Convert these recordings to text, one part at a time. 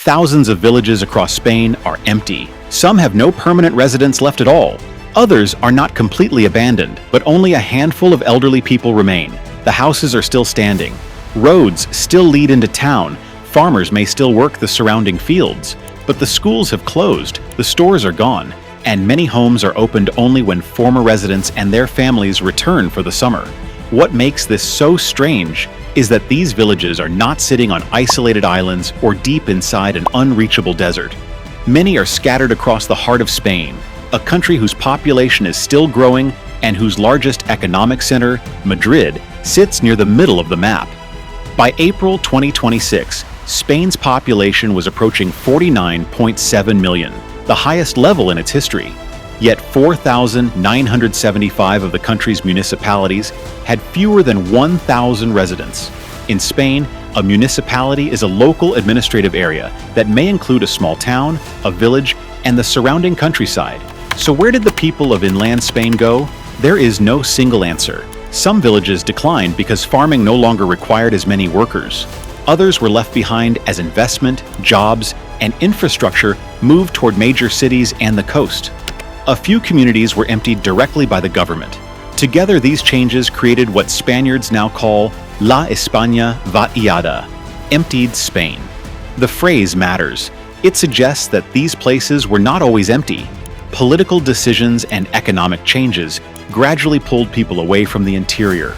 Thousands of villages across Spain are empty. Some have no permanent residents left at all. Others are not completely abandoned, but only a handful of elderly people remain. The houses are still standing. Roads still lead into town. Farmers may still work the surrounding fields, but the schools have closed, the stores are gone, and many homes are opened only when former residents and their families return for the summer. What makes this so strange is that these villages are not sitting on isolated islands or deep inside an unreachable desert. Many are scattered across the heart of Spain, a country whose population is still growing and whose largest economic center, Madrid, sits near the middle of the map. By April 2026, Spain's population was approaching 49.7 million, the highest level in its history. Yet 4,975 of the country's municipalities had fewer than 1,000 residents. In Spain, a municipality is a local administrative area that may include a small town, a village, and the surrounding countryside. So where did the people of inland Spain go? There is no single answer. Some villages declined because farming no longer required as many workers. Others were left behind as investment, jobs, and infrastructure moved toward major cities and the coast. A few communities were emptied directly by the government. Together, these changes created what Spaniards now call La España vaciada, emptied Spain. The phrase matters. It suggests that these places were not always empty. Political decisions and economic changes gradually pulled people away from the interior.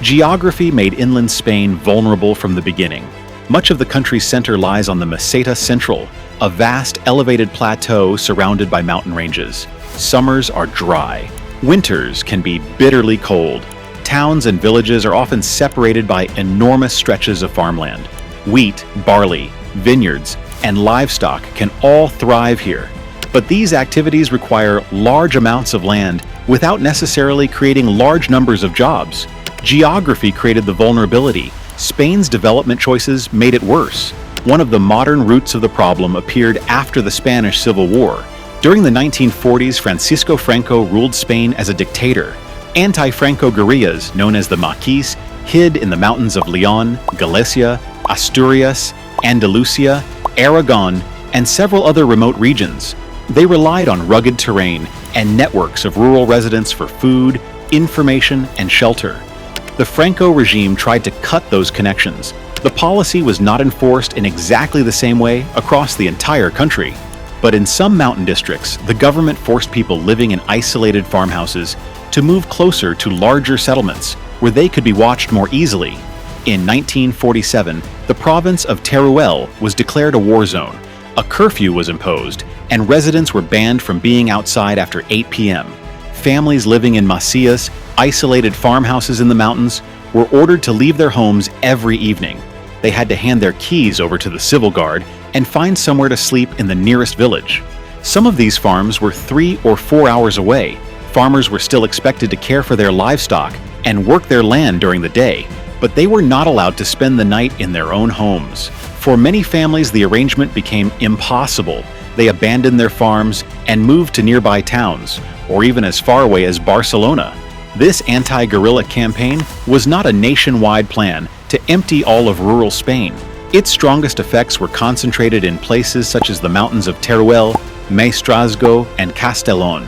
Geography made inland Spain vulnerable from the beginning. Much of the country's center lies on the Meseta Central, a vast elevated plateau surrounded by mountain ranges. Summers are dry. Winters can be bitterly cold. Towns and villages are often separated by enormous stretches of farmland. Wheat, barley, vineyards, and livestock can all thrive here. But these activities require large amounts of land without necessarily creating large numbers of jobs. Geography created the vulnerability. Spain's development choices made it worse. One of the modern roots of the problem appeared after the Spanish Civil War. During the 1940s, Francisco Franco ruled Spain as a dictator. Anti-Franco guerrillas, known as the Maquis, hid in the mountains of Leon, Galicia, Asturias, Andalusia, Aragon, and several other remote regions. They relied on rugged terrain and networks of rural residents for food, information, and shelter. The Franco regime tried to cut those connections. The policy was not enforced in exactly the same way across the entire country. But in some mountain districts, the government forced people living in isolated farmhouses to move closer to larger settlements where they could be watched more easily. In 1947, the province of Teruel was declared a war zone. A curfew was imposed, and residents were banned from being outside after 8 p.m. Families living in macias, isolated farmhouses in the mountains, were ordered to leave their homes every evening. They had to hand their keys over to the civil guard and find somewhere to sleep in the nearest village. Some of these farms were 3 or 4 hours away. Farmers were still expected to care for their livestock and work their land during the day, but they were not allowed to spend the night in their own homes. For many families, the arrangement became impossible. They abandoned their farms and moved to nearby towns, or even as far away as Barcelona. This anti-guerrilla campaign was not a nationwide plan to empty all of rural Spain. Its strongest effects were concentrated in places such as the mountains of Teruel, Maestrazgo, and Castellón.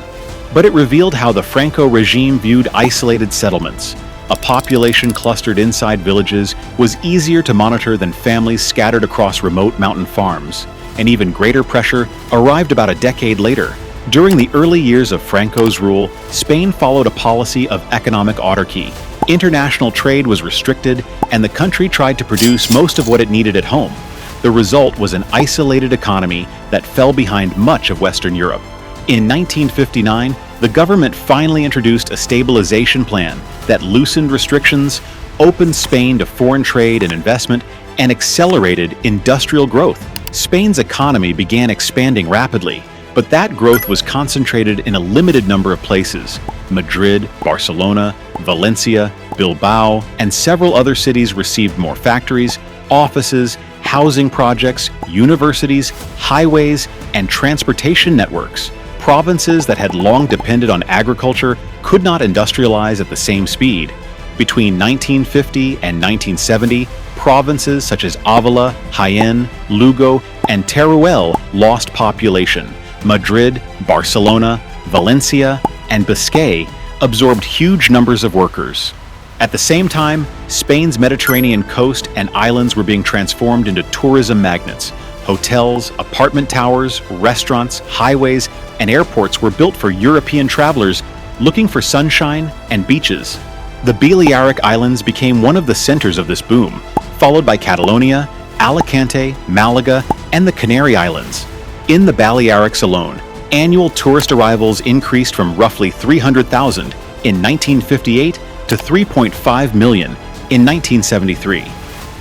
But it revealed how the Franco regime viewed isolated settlements. A population clustered inside villages was easier to monitor than families scattered across remote mountain farms. And even greater pressure arrived about a decade later. During the early years of Franco's rule, Spain followed a policy of economic autarky. International trade was restricted, and the country tried to produce most of what it needed at home. The result was an isolated economy that fell behind much of Western Europe. In 1959, the government finally introduced a stabilization plan that loosened restrictions, opened Spain to foreign trade and investment, and accelerated industrial growth. Spain's economy began expanding rapidly, but that growth was concentrated in a limited number of places. Madrid, Barcelona, Valencia, Bilbao, and several other cities received more factories, offices, housing projects, universities, highways, and transportation networks. Provinces that had long depended on agriculture could not industrialize at the same speed. Between 1950 and 1970, provinces such as Ávila, Jaén, Lugo, and Teruel lost population. Madrid, Barcelona, Valencia, and Biscay absorbed huge numbers of workers. At the same time, Spain's Mediterranean coast and islands were being transformed into tourism magnets. Hotels, apartment towers, restaurants, highways, and airports were built for European travelers looking for sunshine and beaches. The Balearic Islands became one of the centers of this boom, followed by Catalonia, Alicante, Malaga, and the Canary Islands. In the Balearics alone, annual tourist arrivals increased from roughly 300,000 in 1958 to 3.5 million in 1973.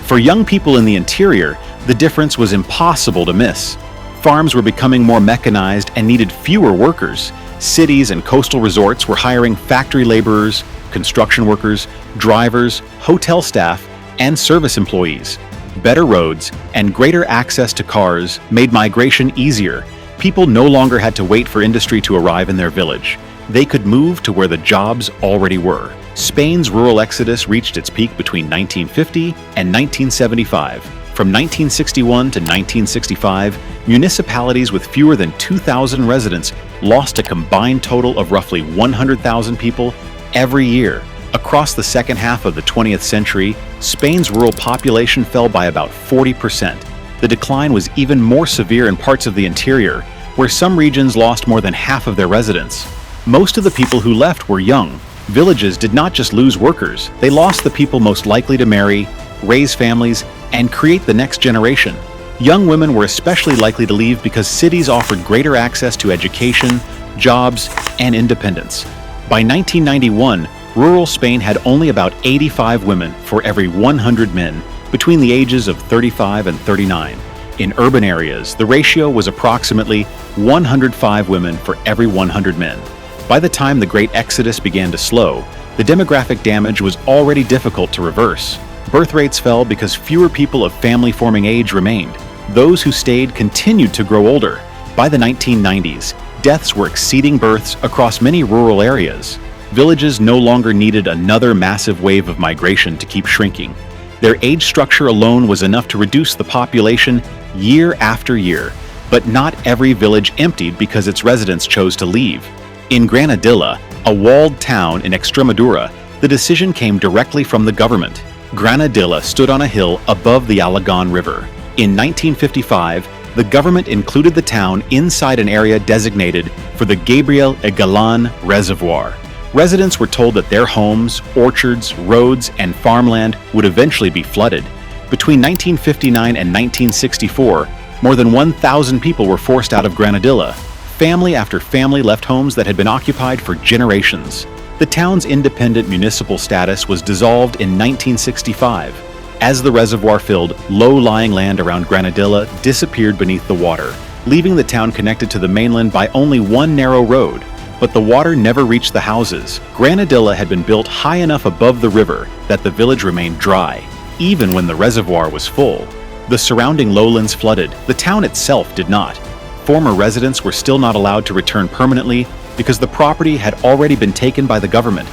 For young people in the interior, the difference was impossible to miss. Farms were becoming more mechanized and needed fewer workers. Cities and coastal resorts were hiring factory laborers, construction workers, drivers, hotel staff, and service employees. Better roads and greater access to cars made migration easier. People no longer had to wait for industry to arrive in their village. They could move to where the jobs already were. Spain's rural exodus reached its peak between 1950 and 1975. From 1961 to 1965, municipalities with fewer than 2,000 residents lost a combined total of roughly 100,000 people every year. Across the second half of the 20th century, Spain's rural population fell by about 40%. The decline was even more severe in parts of the interior, where some regions lost more than half of their residents. Most of the people who left were young. Villages did not just lose workers, they lost the people most likely to marry, raise families, and create the next generation. Young women were especially likely to leave because cities offered greater access to education, jobs, and independence. By 1991, rural Spain had only about 85 women for every 100 men between the ages of 35 and 39. In urban areas, the ratio was approximately 105 women for every 100 men. By the time the Great Exodus began to slow, the demographic damage was already difficult to reverse. Birth rates fell because fewer people of family-forming age remained. Those who stayed continued to grow older. By the 1990s, deaths were exceeding births across many rural areas. Villages no longer needed another massive wave of migration to keep shrinking. Their age structure alone was enough to reduce the population year after year, but not every village emptied because its residents chose to leave. In Granadilla, a walled town in Extremadura, the decision came directly from the government. Granadilla stood on a hill above the Alagon River. In 1955, the government included the town inside an area designated for the Gabriel Egalan Reservoir. Residents were told that their homes, orchards, roads, and farmland would eventually be flooded. Between 1959 and 1964, more than 1,000 people were forced out of Granadilla. Family after family left homes that had been occupied for generations. The town's independent municipal status was dissolved in 1965. As the reservoir filled, low-lying land around Granadilla disappeared beneath the water, leaving the town connected to the mainland by only one narrow road. But the water never reached the houses. Granadilla had been built high enough above the river that the village remained dry, even when the reservoir was full. The surrounding lowlands flooded. The town itself did not. Former residents were still not allowed to return permanently because the property had already been taken by the government.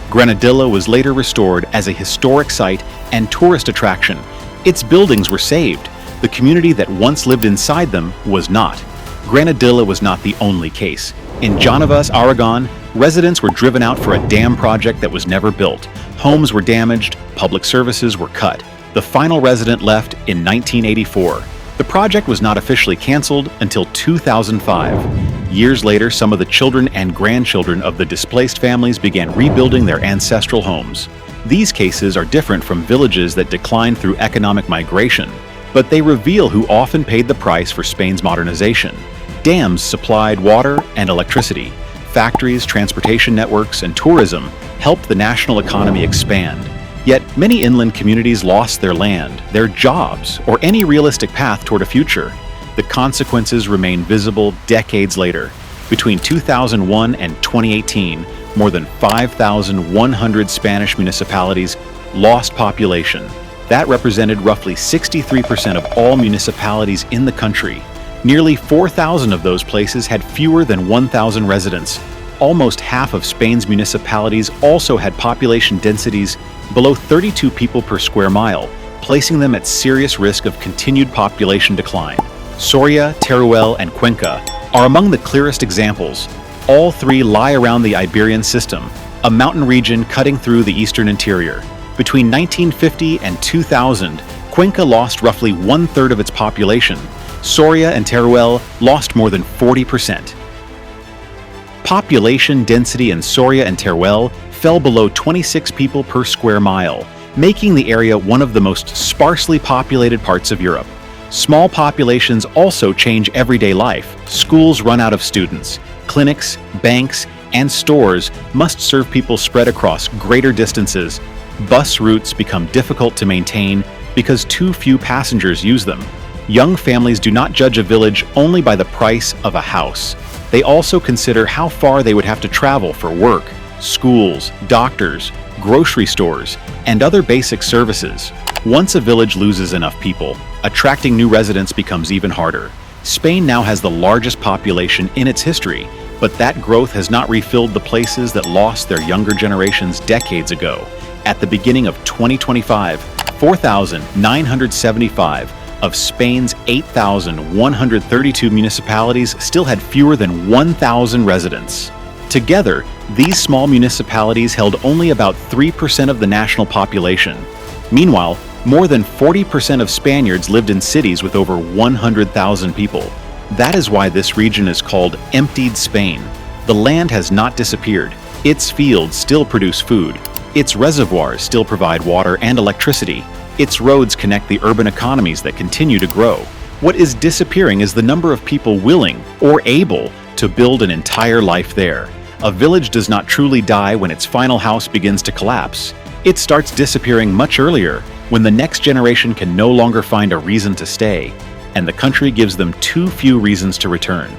Granadilla was later restored as a historic site and tourist attraction. Its buildings were saved. The community that once lived inside them was not. Granadilla was not the only case. In Janovas, Aragon, residents were driven out for a dam project that was never built. Homes were damaged, public services were cut. The final resident left in 1984. The project was not officially canceled until 2005. Years later, some of the children and grandchildren of the displaced families began rebuilding their ancestral homes. These cases are different from villages that declined through economic migration, but they reveal who often paid the price for Spain's modernization. Dams supplied water and electricity. Factories, transportation networks, and tourism helped the national economy expand. Yet many inland communities lost their land, their jobs, or any realistic path toward a future. The consequences remain visible decades later. Between 2001 and 2018, more than 5,100 Spanish municipalities lost population. That represented roughly 63% of all municipalities in the country. Nearly 4,000 of those places had fewer than 1,000 residents. Almost half of Spain's municipalities also had population densities below 32 people per square mile, placing them at serious risk of continued population decline. Soria, Teruel, and Cuenca are among the clearest examples. All three lie around the Iberian System, a mountain region cutting through the eastern interior. Between 1950 and 2000, Cuenca lost roughly one-third of its population. Soria and Teruel lost more than 40%. Population density in Soria and Teruel fell below 26 people per square mile, making the area one of the most sparsely populated parts of Europe. Small populations also change everyday life. Schools run out of students. Clinics, banks, and stores must serve people spread across greater distances. Bus routes become difficult to maintain because too few passengers use them. Young families do not judge a village only by the price of a house. They also consider how far they would have to travel for work, schools, doctors, grocery stores, and other basic services. Once a village loses enough people, attracting new residents becomes even harder. Spain now has the largest population in its history, but that growth has not refilled the places that lost their younger generations decades ago. At the beginning of 2025, 4,975 of Spain's 8,132 municipalities still had fewer than 1,000 residents. Together, these small municipalities held only about 3% of the national population. Meanwhile, more than 40% of Spaniards lived in cities with over 100,000 people. That is why this region is called Emptied Spain. The land has not disappeared. Its fields still produce food. Its reservoirs still provide water and electricity. Its roads connect the urban economies that continue to grow. What is disappearing is the number of people willing or able to build an entire life there. A village does not truly die when its final house begins to collapse. It starts disappearing much earlier, when the next generation can no longer find a reason to stay, and the country gives them too few reasons to return.